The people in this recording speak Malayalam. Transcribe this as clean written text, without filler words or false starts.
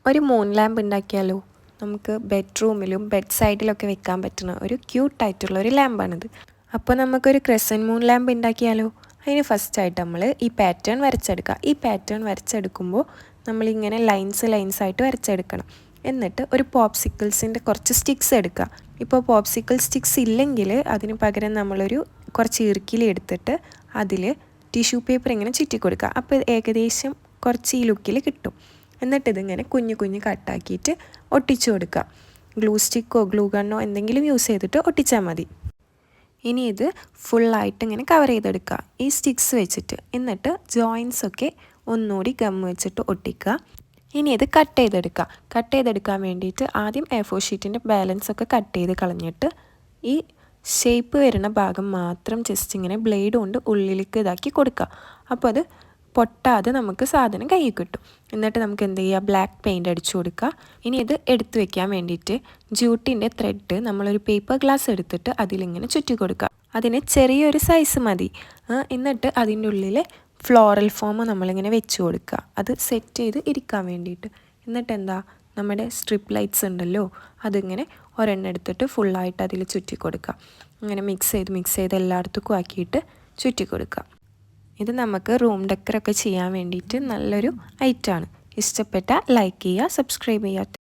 ഒരു മൂൺ ലാമ്പ് ഉണ്ടാക്കിയാലോ? നമുക്ക് ബെഡ്റൂമിലും ബെഡ് സൈഡിലൊക്കെ വെക്കാൻ പറ്റുന്ന ഒരു ക്യൂട്ടായിട്ടുള്ള ഒരു ലാമ്പാണിത്. അപ്പോൾ നമുക്കൊരു ക്രെസൻറ്റ് മൂൺ ലാമ്പ് ഉണ്ടാക്കിയാലോ? അതിന് ഫസ്റ്റായിട്ട് നമ്മൾ ഈ പാറ്റേൺ വരച്ചെടുക്കുക. ഈ പാറ്റേൺ വരച്ചെടുക്കുമ്പോൾ നമ്മളിങ്ങനെ ലൈൻസായിട്ട് വരച്ചെടുക്കണം. എന്നിട്ട് ഒരു പോപ്സിക്കിൾസിൻ്റെ കുറച്ച് സ്റ്റിക്സ് എടുക്കുക. ഇപ്പോൾ പോപ്സിക്കിൾ സ്റ്റിക്സ് ഇല്ലെങ്കിൽ അതിന് പകരം നമ്മളൊരു കുറച്ച് ഈർക്കിലി എടുത്തിട്ട് അതിൽ ടിഷ്യൂ പേപ്പർ ഇങ്ങനെ ചുറ്റി കൊടുക്കുക. അപ്പോൾ ഏകദേശം കുറച്ച് ഈ ലുക്കിൽ കിട്ടും. എന്നിട്ട് ഇതിങ്ങനെ കുഞ്ഞു കട്ടാക്കിയിട്ട് ഒട്ടിച്ചു കൊടുക്കുക. ഗ്ലൂ സ്റ്റിക്കോ ഗ്ലൂ ഗണ്ണോ എന്തെങ്കിലും യൂസ് ചെയ്തിട്ട് ഒട്ടിച്ചാൽ മതി. ഇനി ഇത് ഫുള്ളായിട്ട് ഇങ്ങനെ കവർ ചെയ്തെടുക്കുക ഈ സ്റ്റിക്സ് വെച്ചിട്ട്. എന്നിട്ട് ജോയിൻസൊക്കെ ഒന്നുകൂടി ഗം വെച്ചിട്ട് ഒട്ടിക്കുക. ഇനി ഇത് കട്ട് ചെയ്തെടുക്കാൻ വേണ്ടിയിട്ട് ആദ്യം A4 ഷീറ്റിൻ്റെ ബാലൻസൊക്കെ കട്ട് ചെയ്ത് കളഞ്ഞിട്ട് ഈ ഷേപ്പ് വരുന്ന ഭാഗം മാത്രം ജസ്റ്റ് ഇങ്ങനെ ബ്ലേഡ് കൊണ്ട് ഉള്ളിലേക്ക് ഇതാക്കി കൊടുക്കുക. അപ്പോൾ അത് പൊട്ടാതെ നമുക്ക് സാധനം കയ്യിൽ കിട്ടും. എന്നിട്ട് നമുക്ക് എന്ത് ചെയ്യുക, ബ്ലാക്ക് പെയിൻറ്റ് അടിച്ചു കൊടുക്കുക. ഇനി ഇത് എടുത്തു വെക്കാൻ വേണ്ടിയിട്ട് ജൂട്ടിൻ്റെ ത്രെഡ് നമ്മളൊരു പേപ്പർ ഗ്ലാസ് എടുത്തിട്ട് അതിലിങ്ങനെ ചുറ്റി കൊടുക്കുക. അതിന് ചെറിയൊരു സൈസ് മതി. എന്നിട്ട് അതിൻ്റെ ഉള്ളിൽ ഫ്ലോറൽ ഫോം നമ്മളിങ്ങനെ വെച്ച് കൊടുക്കുക, അത് സെറ്റ് ചെയ്ത് ഇരിക്കാൻ വേണ്ടിയിട്ട്. എന്നിട്ട് എന്താ, നമ്മുടെ സ്ട്രിപ്പ് ലൈറ്റ്സ് ഉണ്ടല്ലോ, അതിങ്ങനെ ഒരെണ്ണം എടുത്തിട്ട് ഫുള്ളായിട്ട് അതിൽ ചുറ്റി കൊടുക്കുക. അങ്ങനെ മിക്സ് ചെയ്ത് എല്ലായിടത്തേക്കും ആക്കിയിട്ട് ചുറ്റി കൊടുക്കുക. ഇത് നമുക്ക് റൂം ഡെക്കറൊക്കെ ചെയ്യാൻ വേണ്ടിയിട്ട് നല്ലൊരു ഐറ്റമാണ്. ഇഷ്ടപ്പെട്ട ലൈക്ക് ചെയ്യുക, സബ്സ്ക്രൈബ് ചെയ്യുക.